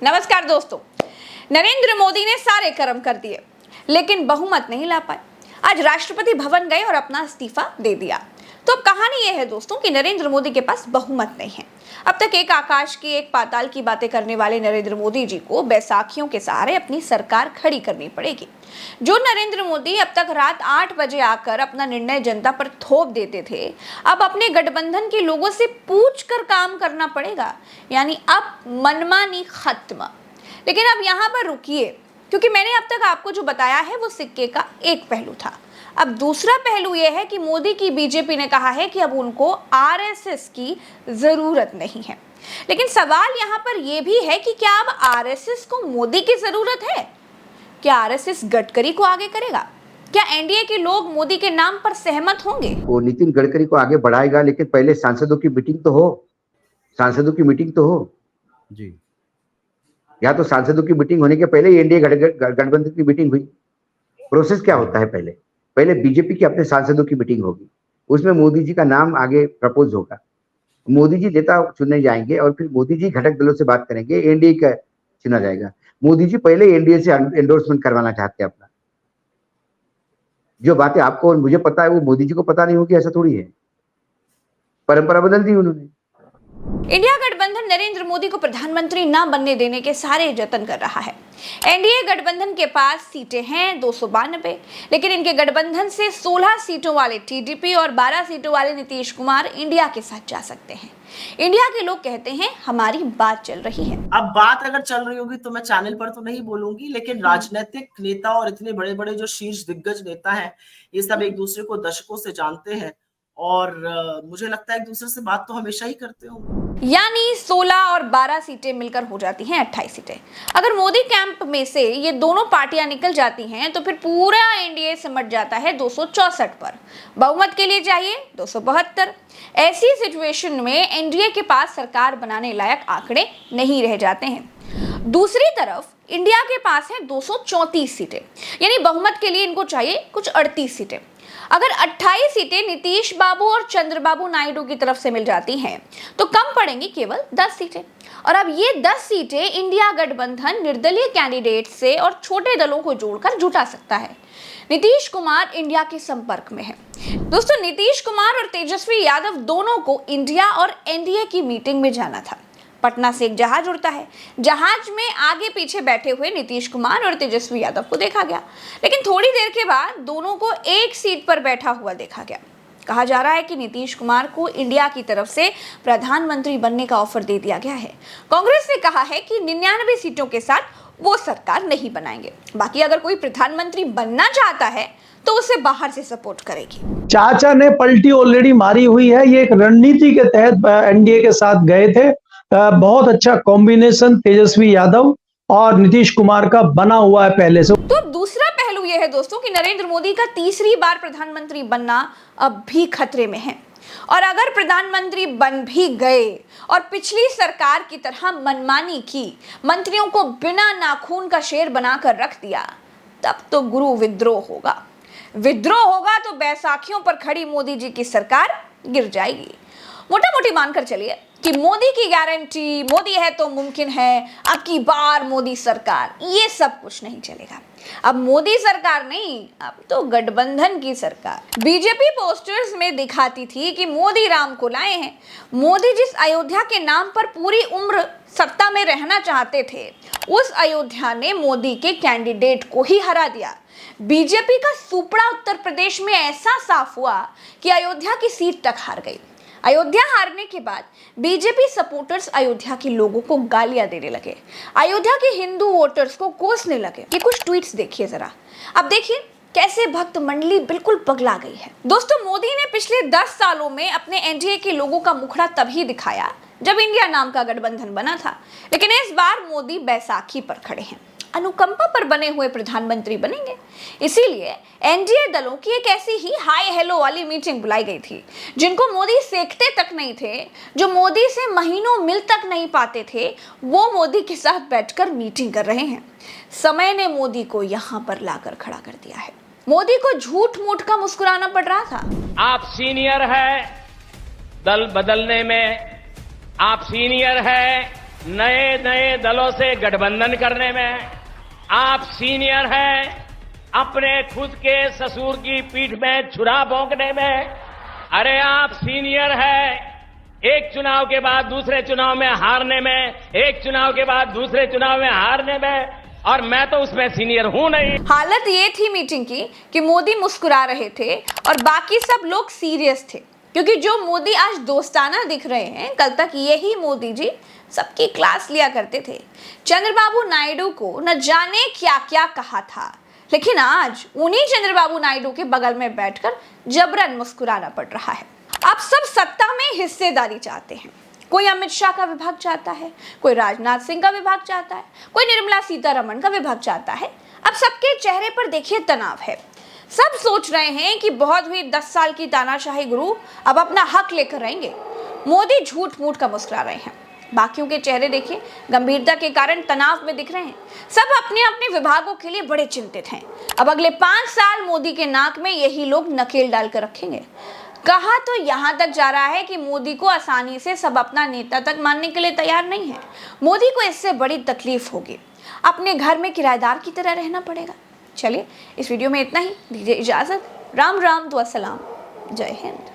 नमस्कार दोस्तों। नरेंद्र मोदी ने सारे कर्म कर दिए लेकिन बहुमत नहीं ला पाए। आज राष्ट्रपति भवन गए और अपना इस्तीफा दे दिया। तो अब कहानी यह है दोस्तों कि नरेंद्र मोदी के पास बहुमत नहीं है। अब तक एक आकाश की एक पाताल की बातें करने वाले नरेंद्र मोदी जी को बैसाखियों के सहारे अपनी सरकार खड़ी करनी पड़ेगी। जो नरेंद्र मोदी अब तक रात 8 बजे आकर अपना निर्णय जनता पर थोप देते थे, अब अपने गठबंधन के लोगों से पूछ कर काम करना पड़ेगा। यानी अब मनमानी खत्म। लेकिन अब यहाँ पर रुकिए, क्योंकि मैंने अब तक आपको जो बताया है वो सिक्के का एक पहलू था। अब दूसरा पहलू यह है कि मोदी की बीजेपी ने कहा है कि अब उनको आरएसएस की जरूरत नहीं है। लेकिन सवाल यहाँ पर यह भी है कि क्या अब आरएसएस को मोदी की जरूरत है? क्या आरएसएस गडकरी को आगे करेगा? क्या एनडीए के लोग मोदी के नाम पर सहमत होंगे? वो नितिन गडकरी को आगे बढ़ाएगा, लेकिन पहले सांसदों की मीटिंग तो हो। सांसदों की मीटिंग तो हो जी। या तो सांसदों की मीटिंग होने के पहले ही एनडीए गठबंधन की मीटिंग हुई। प्रोसेस क्या होता है? पहले बीजेपी की अपने सांसदों की मीटिंग होगी, उसमें मोदी जी का नाम आगे प्रपोज होगा। मोदी जी नेता चुनने जाएंगे और फिर मोदी जी घटक दलों से बात करेंगे, एनडीए का चुना जाएगा। मोदी जी पहले एनडीए से एंडोर्समेंट करवाना चाहते हैं अपना। जो बातें आपको और मुझे पता है वो मोदी जी को पता नहीं होगी, ऐसा थोड़ी है। परंपरा बदल दी उन्होंने। इंडिया गठबंधन नरेंद्र मोदी को प्रधानमंत्री न बनने देने के सारे जतन कर रहा है। एनडीए गठबंधन के पास सीटें हैं 292, लेकिन इनके गठबंधन से 16 सीटों वाले टीडीपी और 12 सीटों वाले नीतीश कुमार इंडिया के साथ जा सकते हैं। इंडिया के लोग कहते हैं हमारी बात चल रही है। अब बात अगर चल रही होगी तो मैं चैनल पर तो नहीं बोलूंगी, लेकिन राजनीतिक नेता और इतने बड़े बड़े जो शीर्ष दिग्गज नेता हैं, ये सब एक दूसरे को दशकों से जानते हैं और मुझे लगता है एक दूसरे से बात तो हमेशा ही करते होंगे। यानी 16 और 12 सीटें मिलकर हो जाती हैं 28 सीटें। अगर मोदी कैंप में से ये दोनों पार्टियां निकल जाती हैं तो फिर पूरा एनडीए सिमट जाता है 264 पर। बहुमत के लिए चाहिए 272। ऐसी सिचुएशन में एनडीए के पास सरकार बनाने लायक आंकड़े नहीं रह जाते हैं। दूसरी तरफ इंडिया के पास है 234 सीटें, यानी बहुमत के लिए इनको चाहिए कुछ 38 सीटें। अगर 28 सीटें नीतीश बाबू और चंद्रबाबू नायडू की तरफ से मिल जाती हैं तो कम पड़ेंगी केवल 10 सीटें। और अब ये 10 सीटें इंडिया गठबंधन निर्दलीय कैंडिडेट से और छोटे दलों को जोड़कर जुटा सकता है। नीतीश कुमार इंडिया के संपर्क में है। दोस्तों, नीतीश कुमार और तेजस्वी यादव दोनों को इंडिया और एनडीए की मीटिंग में जाना था। पटना से एक जहाज उड़ता है। जहाज में आगे पीछे बैठे हुए नीतीश कुमार और तेजस्वी यादव को देखा गया, लेकिन थोड़ी देर के बाद दोनों को एक सीट पर बैठा हुआ देखा गया। कहा जा रहा है कि नीतीश कुमार को इंडिया की तरफ से प्रधानमंत्री बनने का ऑफर दे दिया गया है। कांग्रेस ने कहा है कि 99 सीटों के साथ वो सरकार नहीं बनाएंगे। बाकी अगर कोई प्रधानमंत्री बनना चाहता है तो उसे बाहर से सपोर्ट करेगी। चाचा ने पलटी ऑलरेडी मारी हुई है। ये एक रणनीति के तहत एनडीए के साथ गए थे। बहुत अच्छा कॉम्बिनेशन तेजस्वी यादव और नीतीश कुमार का बना हुआ है पहले से। तो दूसरा पहलू यह है दोस्तों कि नरेंद्र मोदी का तीसरी बार प्रधानमंत्री बनना अब भी खतरे में है। और अगर प्रधानमंत्री बन भी गए और पिछली सरकार की तरह मनमानी की, मंत्रियों को बिना नाखून का शेर बनाकर रख दिया, तब तो गुरु विद्रोह होगा। विद्रोह होगा तो बैसाखियों पर खड़ी मोदी जी की सरकार गिर जाएगी। मोटा मोटी मानकर चलिए कि मोदी की गारंटी, मोदी है तो मुमकिन है, अब की बार मोदी सरकार, ये सब कुछ नहीं चलेगा। अब मोदी सरकार नहीं, अब तो गठबंधन की सरकार। बीजेपी पोस्टर्स में दिखाती थी कि मोदी राम को लाए हैं। मोदी जिस अयोध्या के नाम पर पूरी उम्र सत्ता में रहना चाहते थे, उस अयोध्या ने मोदी के कैंडिडेट को ही हरा दिया। बीजेपी का सुपड़ा उत्तर प्रदेश में ऐसा साफ हुआ कि अयोध्या की सीट तक हार गई। अयोध्या हारने के बाद बीजेपी सपोर्टर्स अयोध्या के लोगों को गालियां देने लगे, अयोध्या के हिंदू वोटर्स को कोसने लगे। ये कुछ ट्वीट्स देखिए जरा। अब देखिए कैसे भक्त मंडली बिल्कुल पगला गई है। दोस्तों, मोदी ने पिछले 10 सालों में अपने एनडीए के लोगों का मुखड़ा तभी दिखाया जब इंडिया नाम का गठबंधन बना था, लेकिन इस बार मोदी बैसाखी पर खड़े हैं। अनुकंपा पर बने हुए प्रधानमंत्री बनेंगे। इसीलिए एनडीए दलों की एक ऐसी ही हाय हेलो वाली मीटिंग बुलाई गई थी। जिनको मोदी सेकते तक नहीं थे, जो मोदी से महीनों मिल तक नहीं पाते थे, वो मोदी के साथ बैठकर मीटिंग कर रहे हैं। समय ने मोदी को यहां पर लाकर खड़ा कर दिया है। मोदी को झूठ मूठ का मुस्कुराना पड़ रहा था। आप सीनियर है दल बदलने में, आप सीनियर है नए नए दलों से गठबंधन करने में आप सीनियर हैं, अपने खुद के ससुर की पीठ में छुरा भोंकने में, अरे आप सीनियर हैं, एक चुनाव के बाद दूसरे चुनाव में हारने में, एक चुनाव के बाद दूसरे चुनाव में हारने में, और मैं तो उसमें सीनियर हूं नहीं। हालत ये थी मीटिंग की कि मोदी मुस्कुरा रहे थे और बाकी सब लोग सीरियस थे, क्योंकि जो मोदी आज दोस्ताना दिख रहे हैं, कल तक यही मोदी जी सबकी क्लास लिया करते थे। चंद्रबाबू नायडू को न जाने क्या क्या कहा था, लेकिन आज उन्हीं चंद्रबाबू नायडू के बगल में बैठकर जबरन मुस्कुराना पड़ रहा है। आप सब सत्ता में हिस्सेदारी चाहते हैं। कोई अमित शाह का विभाग चाहता है, कोई राजनाथ सिंह का विभाग चाहता है, कोई निर्मला सीतारमण का विभाग चाहता है। अब सबके चेहरे पर देखिए तनाव है। सब सोच रहे हैं कि बहुत हुई 10 साल की तानाशाही गुरु, अब अपना हक लेकर आएंगे। मोदी झूठ मूठ का मुस्कुरा रहे हैं। बाकियों के चेहरे देखिए गंभीरता के कारण तनाव में दिख रहे हैं। सब अपने अपने विभागों के लिए बड़े चिंतित हैं। अब अगले 5 साल मोदी के नाक में यही लोग नकेल डालकर रखेंगे। कहा तो यहाँ तक जा रहा है कि मोदी को आसानी से सब अपना नेता तक मानने के लिए तैयार नहीं है। मोदी को इससे बड़ी तकलीफ होगी, अपने घर में किराएदार की तरह रहना पड़ेगा। चलिए इस वीडियो में इतना ही, दीजिए इजाजत। राम राम, दुआ सलाम, जय हिंद।